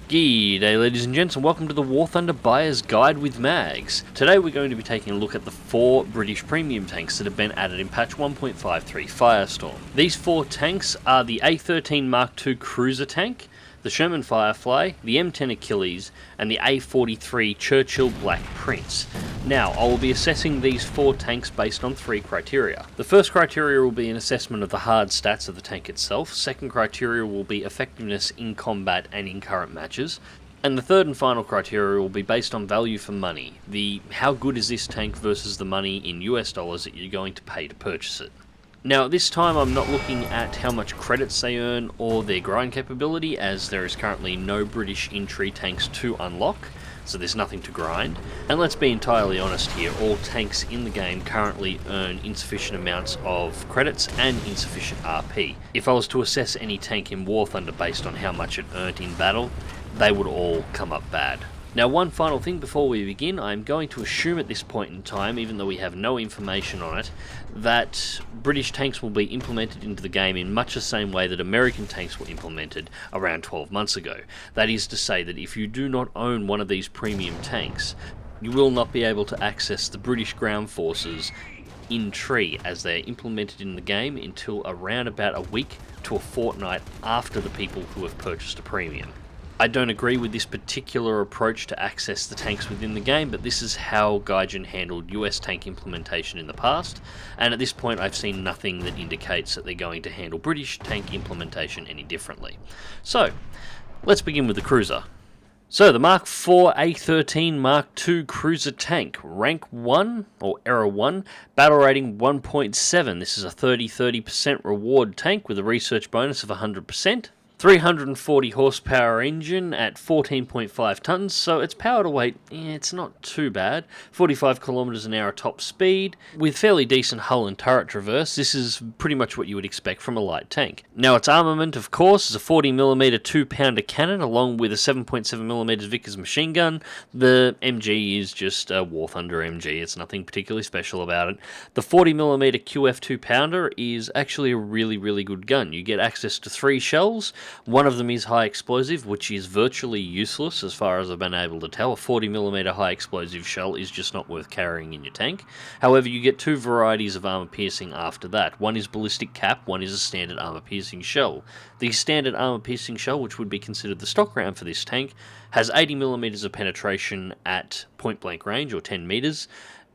G'day ladies and gents, and welcome to the War Thunder Buyer's Guide with Mags. Today we're going to be taking a look at the 4 British premium tanks that have been added in patch 1.53 Firestorm. These 4 tanks are the A13 Mark II cruiser tank, the Sherman Firefly, the M10 Achilles, and the A13 Churchill Black Prince. Now, I will be assessing these 4 tanks based on 3 criteria. The first criteria will be an assessment of the hard stats of the tank itself. Second criteria will be effectiveness in combat and in current matches. And the third and final criteria will be based on value for money. How good is this tank versus the money in US dollars that you're going to pay to purchase it. Now, this time I'm not looking at how much credits they earn or their grind capability, as there is currently no British in-tree tanks to unlock, so there's nothing to grind. And let's be entirely honest here, all tanks in the game currently earn insufficient amounts of credits and insufficient RP. If I was to assess any tank in War Thunder based on how much it earned in battle, they would all come up bad. Now, one final thing before we begin, I'm going to assume at this point in time, even though we have no information on it, that British tanks will be implemented into the game in much the same way that American tanks were implemented around 12 months ago. That is to say that if you do not own one of these premium tanks, you will not be able to access the British ground forces in tree as they're implemented in the game until around about a week to a fortnight after the people who have purchased a premium. I don't agree with this particular approach to access the tanks within the game, but this is how Gaijin handled US tank implementation in the past, and at this point I've seen nothing that indicates that they're going to handle British tank implementation any differently. So, let's begin with the cruiser. So, the Mark IV A13 Mark II cruiser tank, rank 1, or era 1, battle rating 1.7. This is a 30% reward tank with a research bonus of 100%. 340 horsepower engine at 14.5 tons, so its power to weight, it's not too bad. 45 kilometers an hour top speed, with fairly decent hull and turret traverse. This is pretty much what you would expect from a light tank. Now, its armament, of course, is a 40mm 2-pounder cannon, along with a 7.7mm Vickers machine gun. The MG is just a War Thunder MG, it's nothing particularly special about it. The 40mm QF 2-pounder is actually a really good gun. You get access to 3 shells. One of them is high explosive, which is virtually useless as far as I've been able to tell. A 40mm high explosive shell is just not worth carrying in your tank. However, you get 2 varieties of armor piercing after that. One is ballistic cap, one is a standard armor piercing shell. The standard armor piercing shell, which would be considered the stock round for this tank, has 80mm of penetration at point blank range, or 10 meters,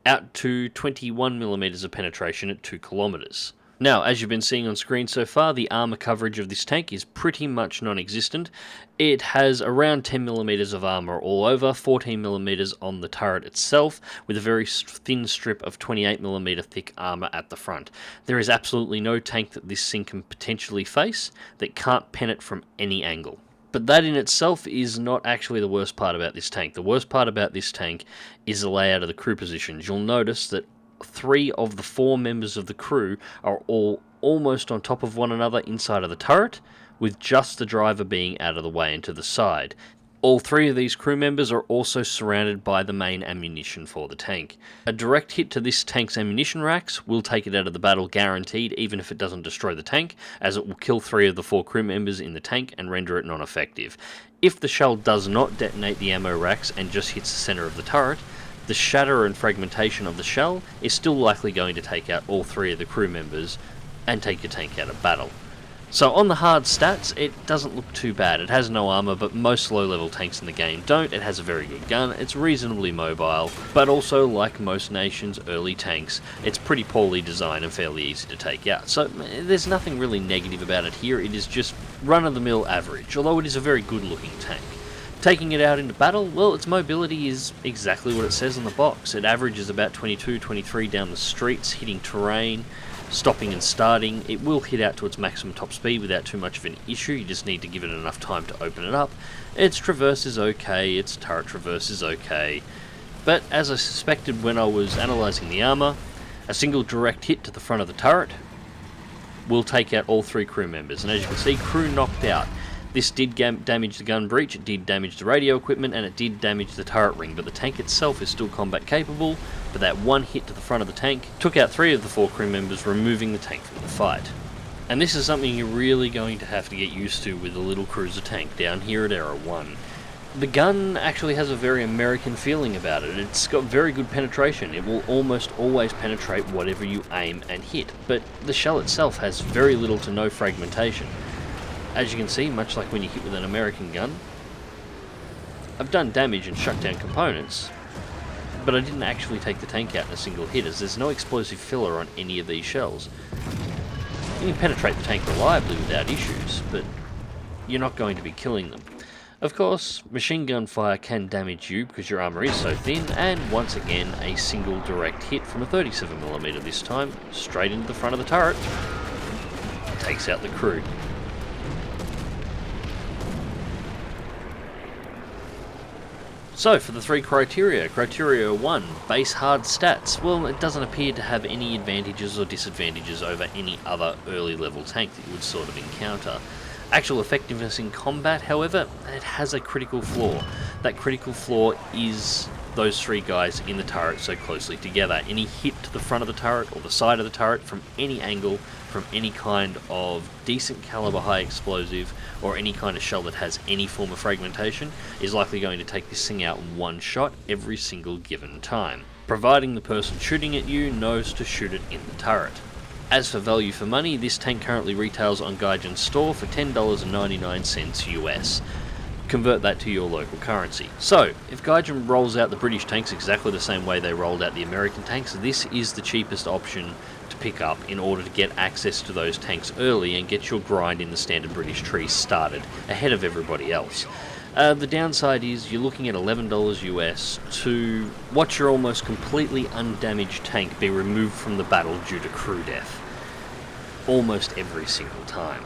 out to 21mm of penetration at 2 kilometers. Now, as you've been seeing on screen so far, the armor coverage of this tank is pretty much non-existent. It has around 10mm of armor all over, 14mm on the turret itself, with a very thin strip of 28mm thick armor at the front. There is absolutely no tank that this thing can potentially face that can't pen it from any angle. But that in itself is not actually the worst part about this tank. The worst part about this tank is the layout of the crew positions. You'll notice that 3 of the 4 members of the crew are all almost on top of one another inside of the turret, with just the driver being out of the way and to the side. All 3 of these crew members are also surrounded by the main ammunition for the tank. A direct hit to this tank's ammunition racks will take it out of the battle guaranteed, even if it doesn't destroy the tank, as it will kill 3 of the 4 crew members in the tank and render it non-effective. If the shell does not detonate the ammo racks and just hits the center of the turret, the shatter and fragmentation of the shell is still likely going to take out all 3 of the crew members and take your tank out of battle. So on the hard stats, it doesn't look too bad. It has no armor, but most low-level tanks in the game don't. It has a very good gun, it's reasonably mobile, but also, like most nations' early tanks, it's pretty poorly designed and fairly easy to take out. So there's nothing really negative about it here. It is just run-of-the-mill average, although it is a very good-looking tank. Taking it out into battle, well, its mobility is exactly what it says on the box. It averages about 22, 23 down the streets, hitting terrain, stopping and starting. It will hit out to its maximum top speed without too much of an issue. You just need to give it enough time to open it up. Its traverse is okay, its turret traverse is okay. But as I suspected when I was analysing the armour, a single direct hit to the front of the turret will take out all 3 crew members. And as you can see, crew knocked out. This did damage the gun breech, it did damage the radio equipment, and it did damage the turret ring, but the tank itself is still combat capable. But that one hit to the front of the tank took out 3 of the 4 crew members, removing the tank from the fight. And this is something you're really going to have to get used to with a little cruiser tank down here at Era 1. The gun actually has a very American feeling about it. It's got very good penetration. It will almost always penetrate whatever you aim and hit, but the shell itself has very little to no fragmentation. As you can see, much like when you hit with an American gun, I've done damage and shut down components, but I didn't actually take the tank out in a single hit, as there's no explosive filler on any of these shells. You can penetrate the tank reliably without issues, but you're not going to be killing them. Of course, machine gun fire can damage you because your armour is so thin, and once again a single direct hit from a 37mm this time, straight into the front of the turret, takes out the crew. So for the three criteria, criteria 1, base hard stats. Well, it doesn't appear to have any advantages or disadvantages over any other early level tank that you would sort of encounter. Actual effectiveness in combat, however, it has a critical flaw. That critical flaw is those three guys in the turret so closely together. Any hit to the front of the turret or the side of the turret from any angle, from any kind of decent caliber high explosive or any kind of shell that has any form of fragmentation is likely going to take this thing out in one shot every single given time, providing the person shooting at you knows to shoot it in the turret. As for value for money, this tank currently retails on Gaijin's store for $10.99 US. Convert that to your local currency. So, if Gaijin rolls out the British tanks exactly the same way they rolled out the American tanks, this is the cheapest option to pick up in order to get access to those tanks early and get your grind in the standard British tree started ahead of everybody else. The downside is you're looking at $11 US to watch your almost completely undamaged tank be removed from the battle due to crew death. Almost every single time.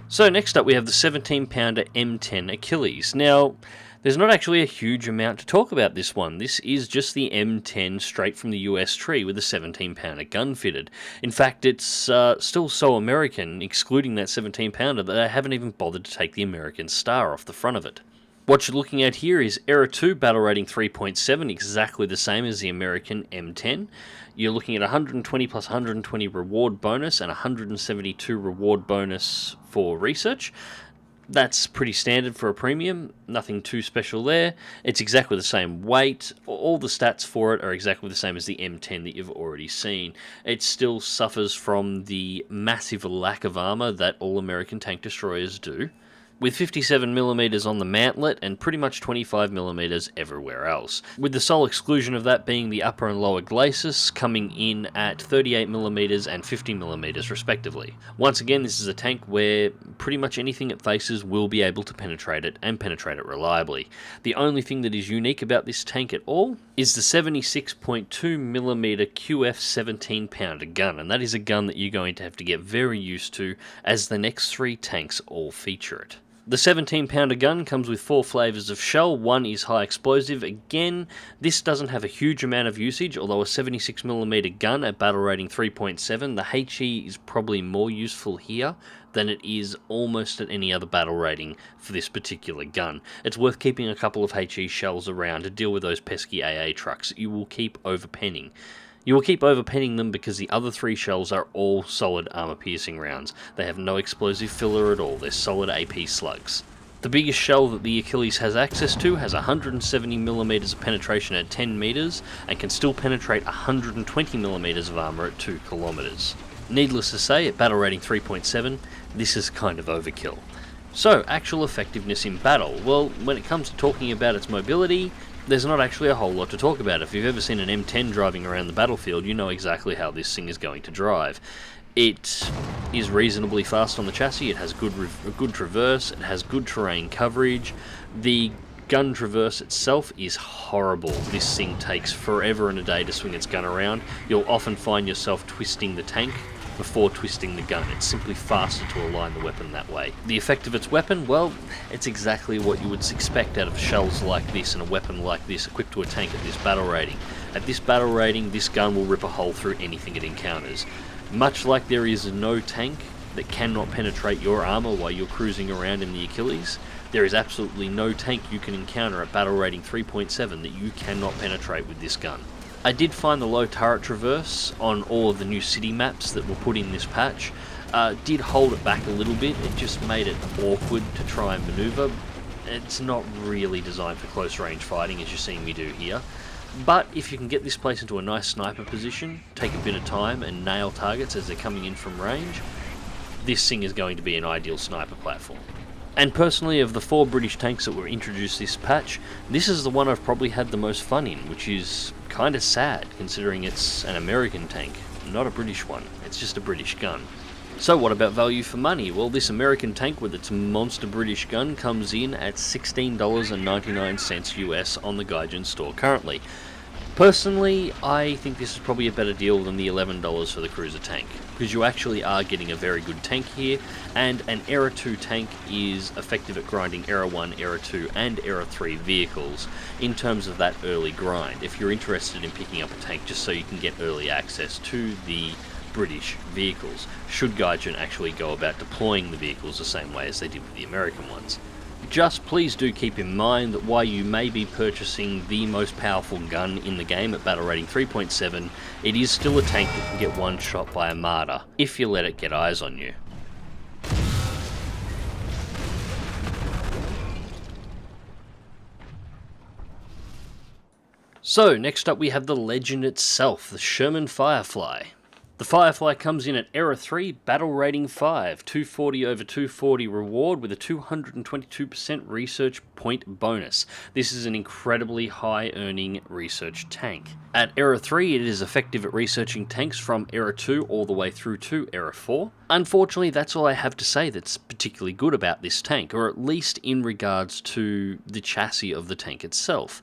So next up we have the 17-pounder M10 Achilles. Now, there's not actually a huge amount to talk about this one. This is just the M10 straight from the US tree with a 17-pounder gun fitted. In fact, it's still so American, excluding that 17-pounder, that I haven't even bothered to take the American star off the front of it. What you're looking at here is Era 2 battle rating 3.7, exactly the same as the American M10. You're looking at 120 plus 120 reward bonus and 172 reward bonus for research. That's pretty standard for a premium, nothing too special there. It's exactly the same weight, all the stats for it are exactly the same as the M10 that you've already seen. It still suffers from the massive lack of armour that all American tank destroyers do, with 57mm on the mantlet and pretty much 25mm everywhere else, with the sole exclusion of that being the upper and lower glacis coming in at 38mm and 50mm respectively. Once again, this is a tank where pretty much anything it faces will be able to penetrate it, and penetrate it reliably. The only thing that is unique about this tank at all is the 76.2mm QF 17-pounder gun, and that is a gun that you're going to have to get very used to, as the next three tanks all feature it. The 17-pounder gun comes with 4 flavours of shell. One is high explosive. Again, this doesn't have a huge amount of usage, although a 76mm gun at battle rating 3.7, the HE is probably more useful here than it is almost at any other battle rating for this particular gun. It's worth keeping a couple of HE shells around to deal with those pesky AA trucks that you will keep overpenning. You will keep overpenning them because the other 3 shells are all solid armor-piercing rounds. They have no explosive filler at all, they're solid AP slugs. The biggest shell that the Achilles has access to has 170mm of penetration at 10 meters and can still penetrate 120mm of armor at 2 kilometers. Needless to say, at battle rating 3.7, this is kind of overkill. So, actual effectiveness in battle. Well, when it comes to talking about its mobility, there's not actually a whole lot to talk about. If you've ever seen an M10 driving around the battlefield, you know exactly how this thing is going to drive. It is reasonably fast on the chassis, it has good traverse, it has good terrain coverage. The gun traverse itself is horrible. This thing takes forever and a day to swing its gun around. You'll often find yourself twisting the tank before twisting the gun. It's simply faster to align the weapon that way. The effect of its weapon, well, it's exactly what you would expect out of shells like this and a weapon like this equipped to a tank at this battle rating. At this battle rating, this gun will rip a hole through anything it encounters. Much like there is no tank that cannot penetrate your armor while you're cruising around in the Achilles, there is absolutely no tank you can encounter at battle rating 3.7 that you cannot penetrate with this gun. I did find the low turret traverse on all of the new city maps that were put in this patch. Did hold it back a little bit, it just made it awkward to try and maneuver, it's not really designed for close range fighting as you're seeing me do here. But if you can get this place into a nice sniper position, take a bit of time and nail targets as they're coming in from range, this thing is going to be an ideal sniper platform. And personally, of the 4 British tanks that were introduced this patch, this is the one I've probably had the most fun in, which is kind of sad considering it's an American tank, not a British one. It's just a British gun. So what about value for money? Well, this American tank with its monster British gun comes in at $16.99 US on the Gaijin store currently. Personally, I think this is probably a better deal than the $11 for the cruiser tank, because you actually are getting a very good tank here, and an Era 2 tank is effective at grinding Era 1, Era 2 and Era 3 vehicles in terms of that early grind, if you're interested in picking up a tank just so you can get early access to the British vehicles, should Gaijin actually go about deploying the vehicles the same way as they did with the American ones. Just please do keep in mind that while you may be purchasing the most powerful gun in the game at battle rating 3.7, it is still a tank that can get one shot by a martyr, if you let it get eyes on you. So next up we have the legend itself, the Sherman Firefly. The Firefly comes in at Era 3, battle rating 5, 240 over 240 reward with a 222% research point bonus. This is an incredibly high earning research tank. At Era 3 it is effective at researching tanks from Era 2 all the way through to Era 4. Unfortunately, that's all I have to say that's particularly good about this tank, or at least in regards to the chassis of the tank itself.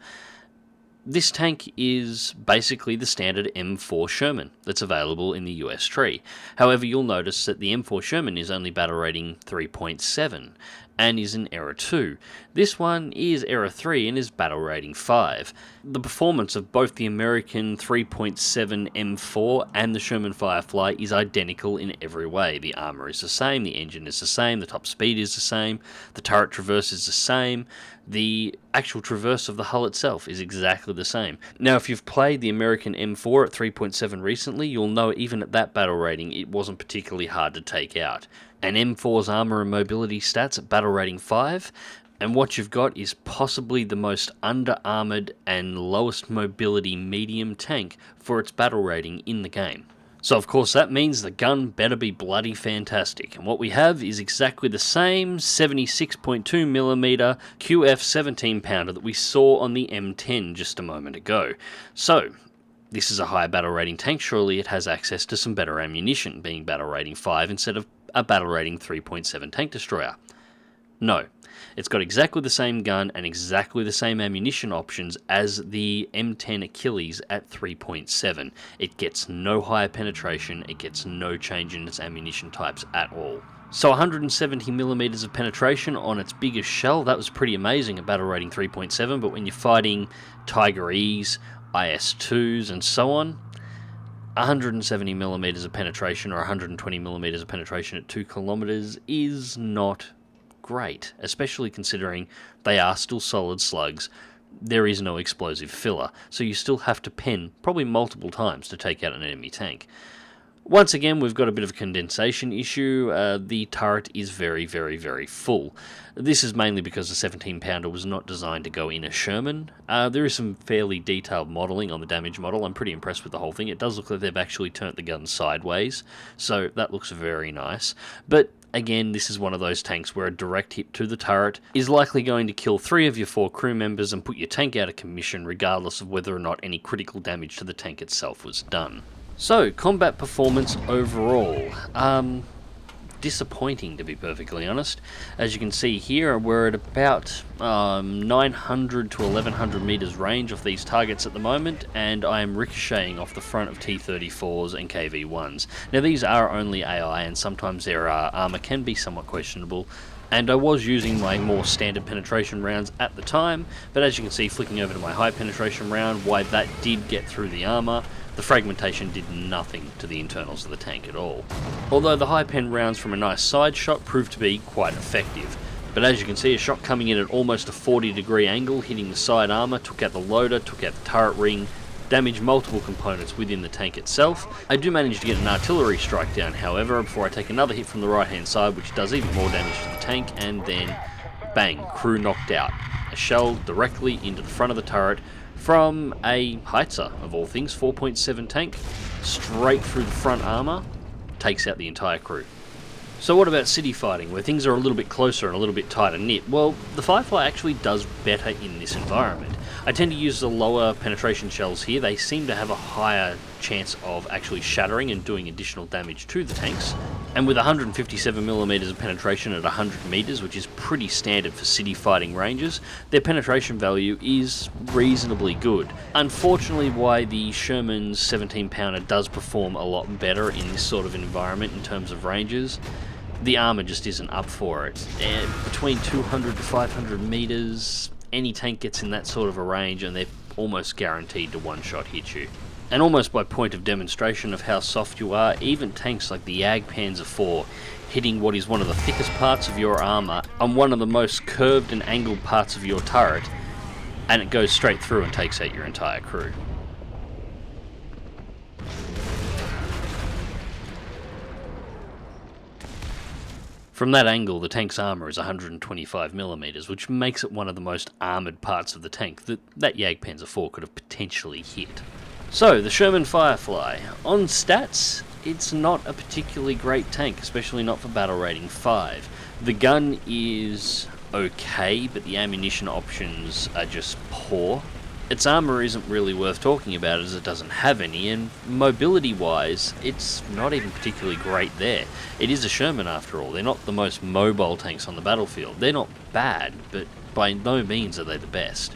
This tank is basically the standard M4 Sherman that's available in the US tree. However, you'll notice that the M4 Sherman is only battle rating 3.7 and is in Era 2. This one is Era 3 and is battle rating 5. The performance of both the American 3.7 M4 and the Sherman Firefly is identical in every way. The armor is the same, the engine is the same, the top speed is the same, the turret traverse is the same, the actual traverse of the hull itself is exactly the same. Now, if you've played the American M4 at 3.7 recently, you'll know even at that battle rating it wasn't particularly hard to take out. An M4's armor and mobility stats at battle rating 5, and what you've got is possibly the most under-armored and lowest mobility medium tank for its battle rating in the game. So of course that means the gun better be bloody fantastic, and what we have is exactly the same 76.2mm QF 17 pounder that we saw on the M10 just a moment ago. So this is a high battle rating tank, surely it has access to some better ammunition, being battle rating 5 instead of a battle rating 3.7 tank destroyer. No, it's got exactly the same gun and exactly the same ammunition options as the M10 Achilles at 3.7. It gets no higher penetration, it gets no change in its ammunition types at all. So 170mm of penetration on its biggest shell, that was pretty amazing at battle rating 3.7, but when you're fighting Tiger E's, IS-2s and so on, 170mm of penetration or 120mm of penetration at 2 kilometers is not great, especially considering they are still solid slugs. There is no explosive filler, so you still have to pen probably multiple times to take out an enemy tank. Once again, we've got a bit of a condensation issue. The turret is very, very, very full. This is mainly because the 17 pounder was not designed to go in a Sherman. There is some fairly detailed modelling on the damage model. I'm pretty impressed with the whole thing. It does look like they've actually turned the gun sideways, so that looks very nice. But again, this is one of those tanks where a direct hit to the turret is likely going to kill 3 of your 4 crew members and put your tank out of commission, regardless of whether or not any critical damage to the tank itself was done. So, combat performance overall. Disappointing, to be perfectly honest. As you can see here, we're at about 900 to 1100 meters range off these targets at the moment, and I am ricocheting off the front of T-34s and KV-1s. Now, these are only AI, and sometimes their armor can be somewhat questionable, and I was using my more standard penetration rounds at the time, but as you can see, flicking over to my high penetration round, why that did get through the armor, the fragmentation did nothing to the internals of the tank at all. Although the high pen rounds from a nice side shot proved to be quite effective. But as you can see, a shot coming in at almost a 40-degree angle, hitting the side armor, took out the loader, took out the turret ring, damaged multiple components within the tank itself. I do manage to get an artillery strike down, however, before I take another hit from the right hand side, which does even more damage to the tank, and then bang, crew knocked out. A shell directly into the front of the turret from a Heitzer, of all things, 4.7 tank, straight through the front armour, takes out the entire crew. So what about city fighting, where things are a little bit closer and a little bit tighter knit? Well, the Firefly actually does better in this environment. I tend to use the lower penetration shells here. They seem to have a higher chance of actually shattering and doing additional damage to the tanks. And with 157mm of penetration at 100 meters, which is pretty standard for city fighting ranges, their penetration value is reasonably good. Unfortunately, why the Sherman's 17-pounder does perform a lot better in this sort of environment in terms of ranges, the armor just isn't up for it. And between 200 to 500 meters, any tank gets in that sort of a range and they're almost guaranteed to one-shot hit you. And almost by point of demonstration of how soft you are, even tanks like the Panzer IV hitting what is one of the thickest parts of your armor on one of the most curved and angled parts of your turret, and it goes straight through and takes out your entire crew. From that angle, the tank's armour is 125mm, which makes it one of the most armoured parts of the tank that Panzer IV could have potentially hit. So, the Sherman Firefly. On stats, it's not a particularly great tank, especially not for battle rating 5. The gun is okay, but the ammunition options are just poor. Its armour isn't really worth talking about as it doesn't have any, and mobility-wise, it's not even particularly great there. It is a Sherman after all. They're not the most mobile tanks on the battlefield. They're not bad, but by no means are they the best.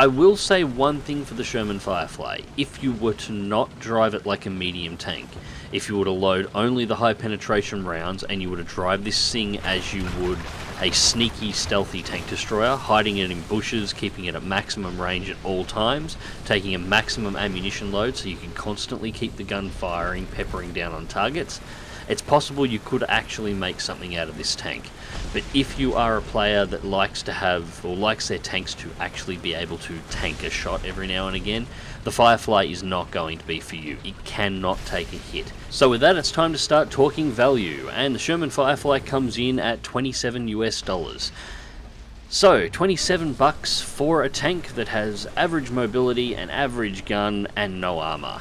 I will say one thing for the Sherman Firefly. If you were to not drive it like a medium tank, if you were to load only the high penetration rounds and you were to drive this thing as you would a sneaky, stealthy tank destroyer, hiding it in bushes, keeping it at maximum range at all times, taking a maximum ammunition load so you can constantly keep the gun firing, peppering down on targets, it's possible you could actually make something out of this tank. But if you are a player that likes to have, or likes their tanks to actually be able to tank a shot every now and again, the Firefly is not going to be for you. It cannot take a hit. So with that, it's time to start talking value, and the Sherman Firefly comes in at $27 US. So, $27 for a tank that has average mobility, an average gun, and no armor.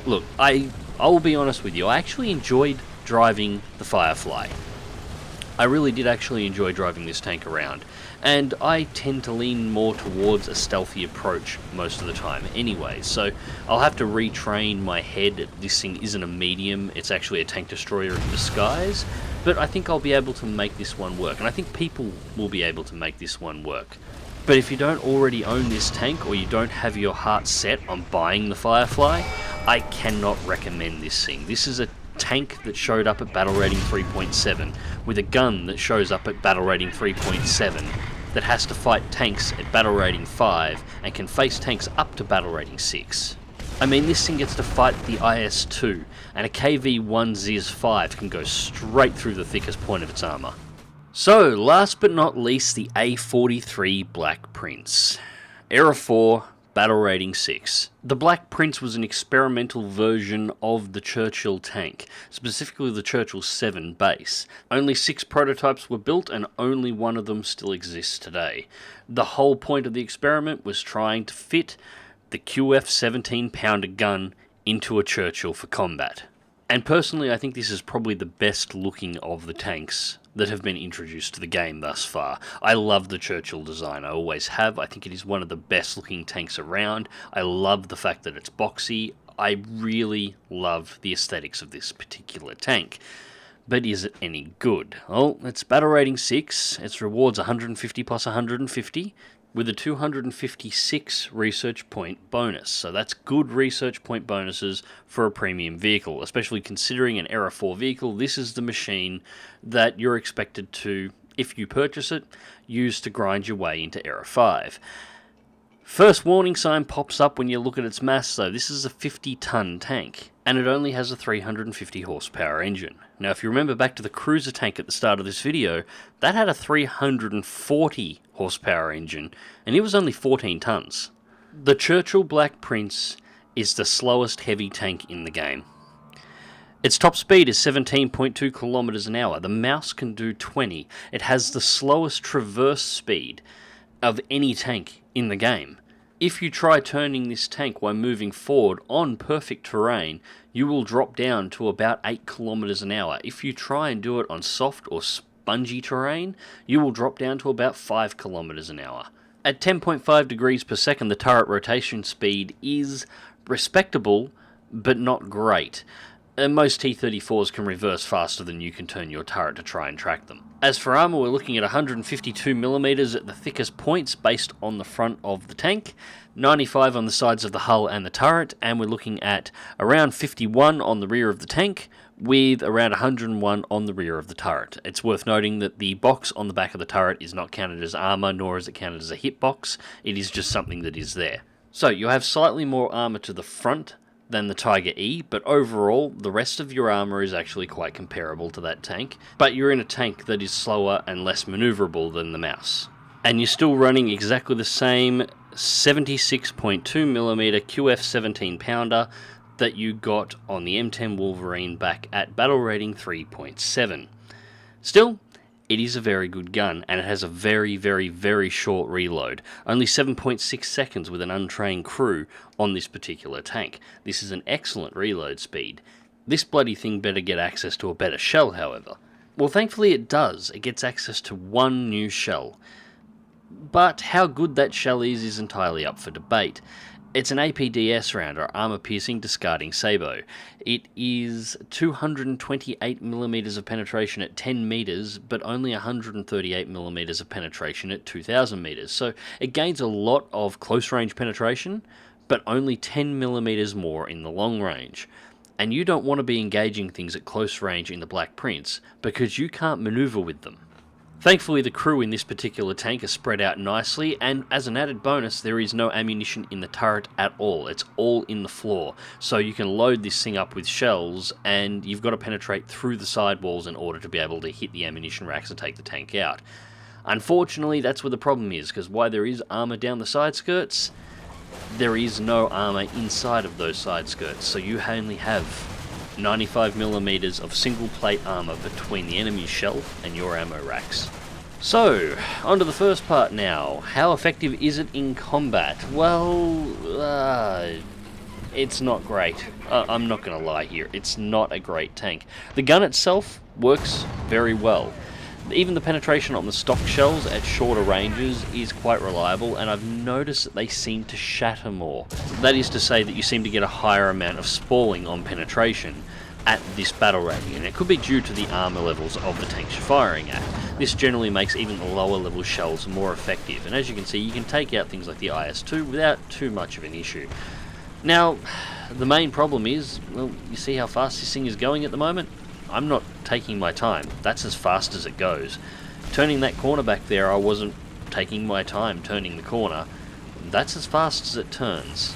Look, I'll be honest with you, I actually enjoyed driving the Firefly. I really did actually enjoy driving this tank around, and I tend to lean more towards a stealthy approach most of the time anyway, so I'll have to retrain my head that this thing isn't a medium, it's actually a tank destroyer in disguise, but I think I'll be able to make this one work, and I think people will be able to make this one work. But if you don't already own this tank, or you don't have your heart set on buying the Firefly, I cannot recommend this thing. This is a tank that showed up at battle rating 3.7, with a gun that shows up at battle rating 3.7, that has to fight tanks at battle rating 5, and can face tanks up to battle rating 6. I mean, this thing gets to fight the IS-2, and a KV-1 ZIS-5 can go straight through the thickest point of its armour. So, last but not least, the A13 Black Prince. Era 4, battle rating 6. The Black Prince was an experimental version of the Churchill tank, specifically the Churchill 7 base. Only 6 prototypes were built and only one of them still exists today. The whole point of the experiment was trying to fit the QF 17-pounder gun into a Churchill for combat. And personally, I think this is probably the best looking of the tanks that have been introduced to the game thus far. I love the Churchill design, I always have. I think it is one of the best looking tanks around. I love the fact that it's boxy. I really love the aesthetics of this particular tank. But is it any good? Well, it's battle rating 6, its rewards 150 plus 150, with a 256 research point bonus. So that's good research point bonuses for a premium vehicle, especially considering an Era 4 vehicle. This is the machine that you're expected to, if you purchase it, use to grind your way into Era 5. First warning sign pops up when you look at its mass though. This is a 50-ton tank, and it only has a 350 horsepower engine. Now if you remember back to the cruiser tank at the start of this video, that had a 340 horsepower engine, and it was only 14 tons. The Churchill Black Prince is the slowest heavy tank in the game. Its top speed is 17.2 kilometers an hour. The mouse can do 20. It has the slowest traverse speed of any tank in the game. If you try turning this tank while moving forward on perfect terrain, you will drop down to about 8 kilometers an hour. If you try and do it on soft or spongy terrain, you will drop down to about 5 kilometers an hour. At 10.5 degrees per second, the turret rotation speed is respectable, but not great. Most T-34s can reverse faster than you can turn your turret to try and track them. As for armor, we're looking at 152mm at the thickest points based on the front of the tank, 95 on the sides of the hull and the turret, and we're looking at around 51 on the rear of the tank, with around 101 on the rear of the turret. It's worth noting that the box on the back of the turret is not counted as armor, nor is it counted as a hitbox. It is just something that is there. So you have slightly more armor to the front than the Tiger E, but overall the rest of your armor is actually quite comparable to that tank, but you're in a tank that is slower and less maneuverable than the mouse. And you're still running exactly the same 76.2mm QF 17 pounder that you got on the M10 Wolverine back at battle rating 3.7. Still, it is a very good gun, and it has a very, very, very short reload. Only 7.6 seconds with an untrained crew on this particular tank. This is an excellent reload speed. This bloody thing better get access to a better shell, however. Well, thankfully it does. It gets access to one new shell. But how good that shell is entirely up for debate. It's an APDS round, or armor-piercing discarding sabot. It is 228mm of penetration at 10 meters, but only 138mm of penetration at 2,000 meters. So it gains a lot of close-range penetration, but only 10mm more in the long range. And you don't want to be engaging things at close range in the Black Prince, because you can't maneuver with them. Thankfully, the crew in this particular tank are spread out nicely, and as an added bonus, there is no ammunition in the turret at all. It's all in the floor, so you can load this thing up with shells, and you've got to penetrate through the sidewalls in order to be able to hit the ammunition racks and take the tank out. Unfortunately, that's where the problem is, because while there is armor down the side skirts, there is no armor inside of those side skirts, so you only have 95mm of single plate armor between the enemy's shell and your ammo racks. So, on to the first part now. How effective is it in combat? Well, it's not great. I'm not going to lie here. It's not a great tank. The gun itself works very well. Even the penetration on the stock shells at shorter ranges is quite reliable, and I've noticed that they seem to shatter more. That is to say that you seem to get a higher amount of spalling on penetration at this battle rating, and it could be due to the armor levels of the tanks you're firing at. This generally makes even the lower level shells more effective, and as you can see, you can take out things like the IS-2 without too much of an issue. Now, the main problem is, well, you see how fast this thing is going at the moment? I'm not taking my time. That's as fast as it goes. Turning that corner back there, I wasn't taking my time turning the corner. That's as fast as it turns.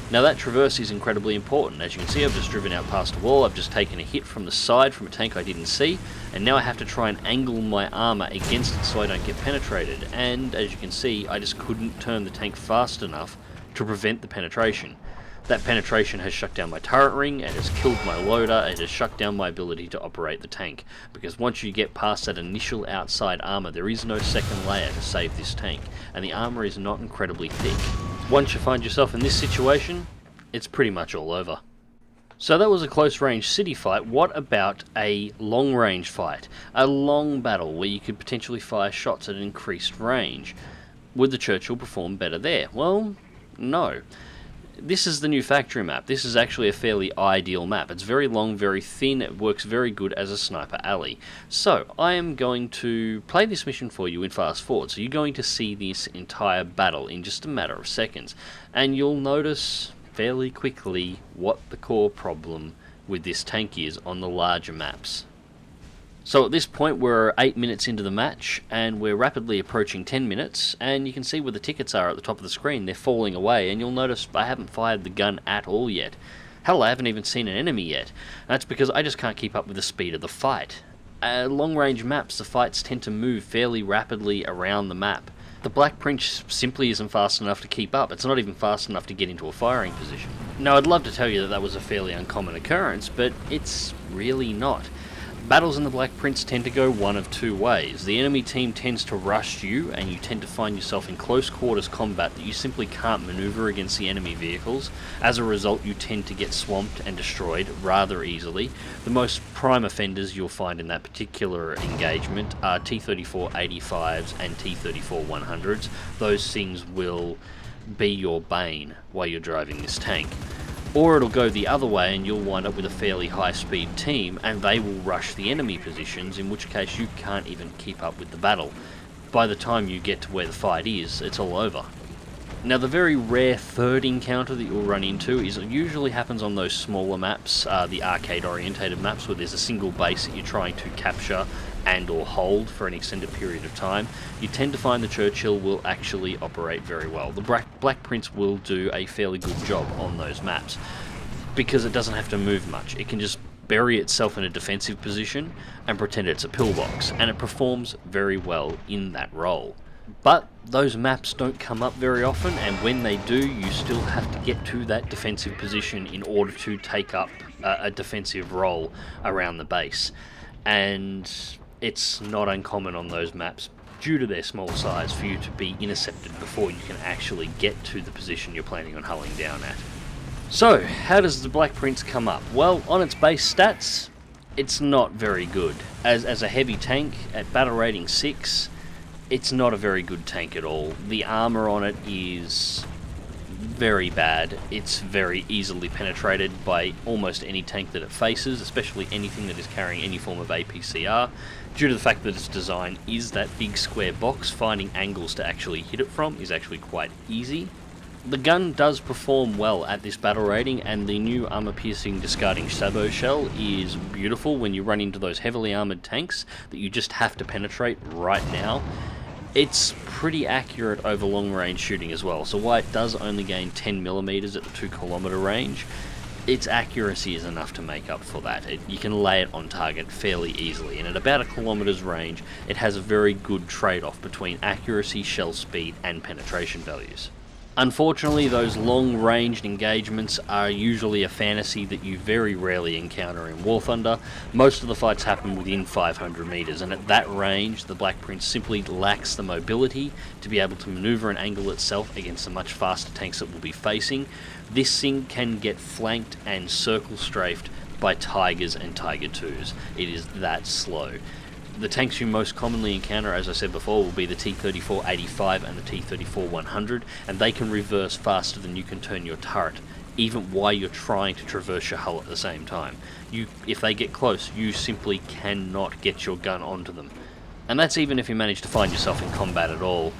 Now that traverse is incredibly important. As you can see, I've just driven out past a wall, I've just taken a hit from the side from a tank I didn't see, and now I have to try and angle my armor against it so I don't get penetrated. And as you can see, I just couldn't turn the tank fast enough to prevent the penetration. That penetration has shut down my turret ring, it has killed my loader, it has shut down my ability to operate the tank. Because once you get past that initial outside armor, there is no second layer to save this tank, and the armor is not incredibly thick. Once you find yourself in this situation, it's pretty much all over. So that was a close range city fight. What about a long range fight? A long battle where you could potentially fire shots at an increased range. Would the Churchill perform better there? Well, no. This is the new factory map. This is actually a fairly ideal map. It's very long, very thin, it works very good as a sniper alley. So, I am going to play this mission for you in fast forward. So you're going to see this entire battle in just a matter of seconds. And you'll notice fairly quickly what the core problem with this tank is on the larger maps. So at this point we're 8 minutes into the match, and we're rapidly approaching 10 minutes, and you can see where the tickets are at the top of the screen. They're falling away, and you'll notice I haven't fired the gun at all yet. Hell, I haven't even seen an enemy yet. That's because I just can't keep up with the speed of the fight. Long-range maps, the fights tend to move fairly rapidly around the map. The Black Prince simply isn't fast enough to keep up. It's not even fast enough to get into a firing position. Now, I'd love to tell you that that was a fairly uncommon occurrence, but it's really not. Battles in the Black Prince tend to go one of two ways. The enemy team tends to rush you, and you tend to find yourself in close quarters combat that you simply can't maneuver against the enemy vehicles. As a result, you tend to get swamped and destroyed rather easily. The most prime offenders you'll find in that particular engagement are T-34 85s and T-34 100s. Those things will be your bane while you're driving this tank. Or it'll go the other way and you'll wind up with a fairly high speed team and they will rush the enemy positions, in which case you can't even keep up with the battle. By the time you get to where the fight is, it's all over. Now, the very rare third encounter that you'll run into is it usually happens on those smaller maps, the arcade orientated maps where there's a single base that you're trying to capture and or hold for an extended period of time. You tend to find the Churchill will actually operate very well. The Black Prince will do a fairly good job on those maps because it doesn't have to move much. It can just bury itself in a defensive position and pretend it's a pillbox, and it performs very well in that role. But those maps don't come up very often, and when they do, you still have to get to that defensive position in order to take up a defensive role around the base. And it's not uncommon on those maps, due to their small size, for you to be intercepted before you can actually get to the position you're planning on hulling down at. So, how does the Black Prince come up? Well, on its base stats, it's not very good. As a heavy tank, at battle rating 6, it's not a very good tank at all. The armor on it is very bad. It's very easily penetrated by almost any tank that it faces, especially anything that is carrying any form of APCR. Due to the fact that its design is that big square box, finding angles to actually hit it from is actually quite easy. The gun does perform well at this battle rating, and the new armor-piercing discarding sabot shell is beautiful when you run into those heavily armoured tanks that you just have to penetrate right now. It's pretty accurate over long-range shooting as well, so while it does only gain 10mm at the 2km range, its accuracy is enough to make up for that. You can lay it on target fairly easily, and at about a kilometer's range, it has a very good trade-off between accuracy, shell speed, and penetration values. Unfortunately, those long-ranged engagements are usually a fantasy that you very rarely encounter in War Thunder. Most of the fights happen within 500 meters, and at that range, the Black Prince simply lacks the mobility to be able to maneuver and angle itself against the much faster tanks it will be facing. This thing can get flanked and circle strafed by Tigers and Tiger 2s. It is that slow. The tanks you most commonly encounter, as I said before, will be the T-34 85 and the T-34 100, and they can reverse faster than you can turn your turret, even while you're trying to traverse your hull at the same time. If they get close, you simply cannot get your gun onto them. And that's even if you manage to find yourself in combat at all.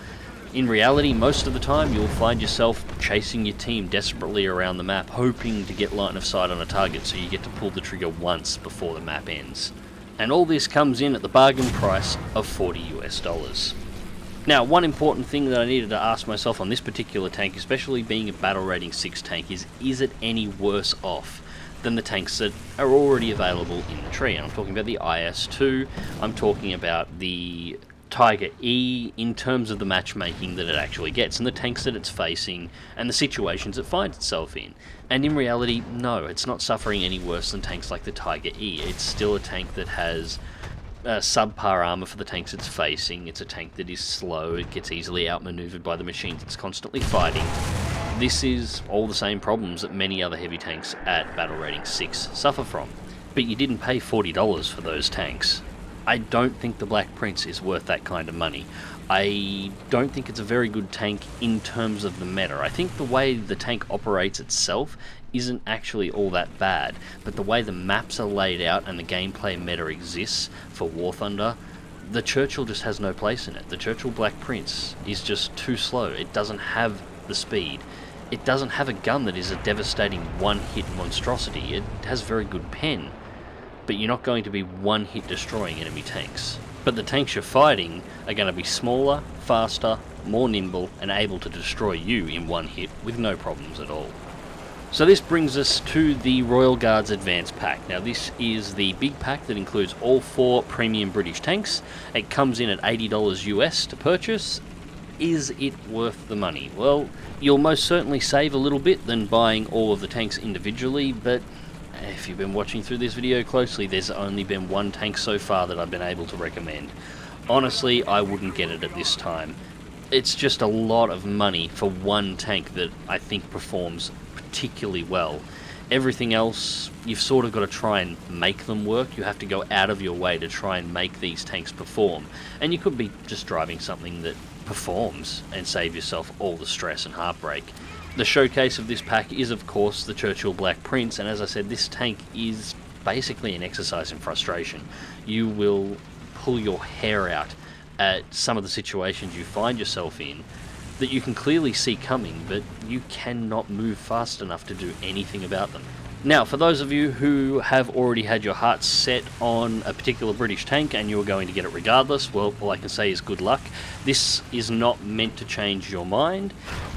In reality, most of the time, you'll find yourself chasing your team desperately around the map, hoping to get line of sight on a target so you get to pull the trigger once before the map ends. And all this comes in at the bargain price of $40 US. Now, one important thing that I needed to ask myself on this particular tank, especially being a battle rating 6 tank, is it any worse off than the tanks that are already available in the tree? And I'm talking about the IS-2, I'm talking about the Tiger E in terms of the matchmaking that it actually gets, and the tanks that it's facing, and the situations it finds itself in. And in reality, no, it's not suffering any worse than tanks like the Tiger E. It's still a tank that has subpar armor for the tanks it's facing. It's a tank that is slow, it gets easily outmaneuvered by the machines it's constantly fighting. This is all the same problems that many other heavy tanks at battle rating 6 suffer from. But you didn't pay $40 for those tanks. I don't think the Black Prince is worth that kind of money. I don't think it's a very good tank in terms of the meta. I think the way the tank operates itself isn't actually all that bad, but the way the maps are laid out and the gameplay meta exists for War Thunder, the Churchill just has no place in it. The Churchill Black Prince is just too slow. It doesn't have the speed. It doesn't have a gun that is a devastating one-hit monstrosity. It has very good pen, but you're not going to be one-hit destroying enemy tanks. But the tanks you're fighting are going to be smaller, faster, more nimble, and able to destroy you in one hit with no problems at all. So this brings us to the Royal Guards Advanced Pack. Now this is the big pack that includes all 4 premium British tanks. It comes in at $80 US to purchase. is it worth the money? Well, you'll most certainly save a little bit than buying all of the tanks individually, but if you've been watching through this video closely, there's only been one tank so far that I've been able to recommend. Honestly, I wouldn't get it at this time. It's just a lot of money for one tank that I think performs particularly well. Everything else, you've sort of got to try and make them work. You have to go out of your way to try and make these tanks perform. And you could be just driving something that performs and save yourself all the stress and heartbreak. The showcase of this pack is of course the Churchill Black Prince, and as I said, this tank is basically an exercise in frustration. You will pull your hair out at some of the situations you find yourself in that you can clearly see coming, but you cannot move fast enough to do anything about them. Now, for those of you who have already had your hearts set on a particular British tank and you are going to get it regardless, well, all I can say is good luck. This is not meant to change your mind.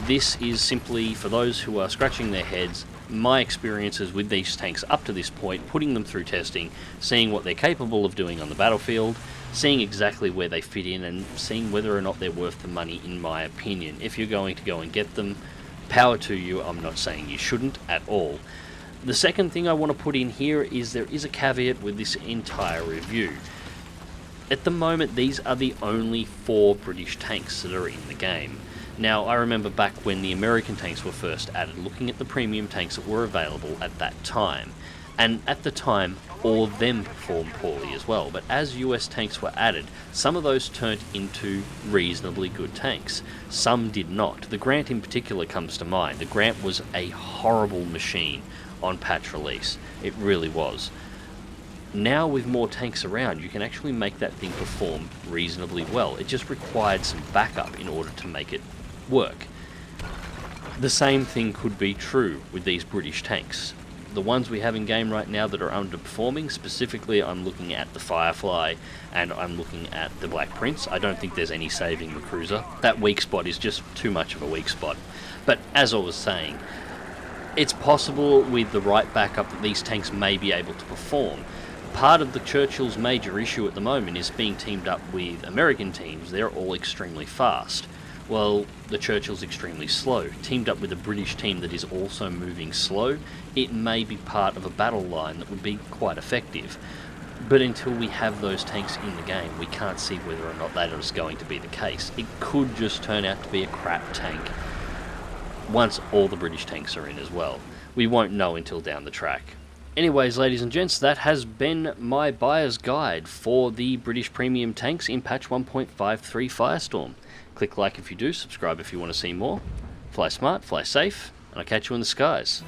This is simply for those who are scratching their heads, my experiences with these tanks up to this point, putting them through testing, seeing what they're capable of doing on the battlefield, seeing exactly where they fit in, and seeing whether or not they're worth the money, in my opinion. If you're going to go and get them, power to you. I'm not saying you shouldn't at all. The second thing I want to put in here is there is a caveat with this entire review. At the moment, these are the only 4 British tanks that are in the game. Now, I remember back when the American tanks were first added, looking at the premium tanks that were available at that time. And at the time, all of them performed poorly as well. But as US tanks were added, some of those turned into reasonably good tanks. Some did not. The Grant in particular comes to mind. The Grant was a horrible machine on patch release. It really was. Now with more tanks around, you can actually make that thing perform reasonably well. It just required some backup in order to make it work. The same thing could be true with these British tanks. The ones we have in game right now that are underperforming, specifically I'm looking at the Firefly and I'm looking at the Black Prince. I don't think there's any saving the cruiser. That weak spot is just too much of a weak spot. But as I was saying, it's possible with the right backup that these tanks may be able to perform. Part of the Churchill's major issue at the moment is being teamed up with American teams. They're all extremely fast. Well, the Churchill's extremely slow. Teamed up with a British team that is also moving slow, it may be part of a battle line that would be quite effective. But until we have those tanks in the game, we can't see whether or not that is going to be the case. It could just turn out to be a crap tank once all the British tanks are in as well. We won't know until down the track. Anyways, ladies and gents, that has been my buyer's guide for the British premium tanks in patch 1.53 Firestorm. Click like if you do, subscribe if you want to see more. Fly smart, fly safe, and I'll catch you in the skies.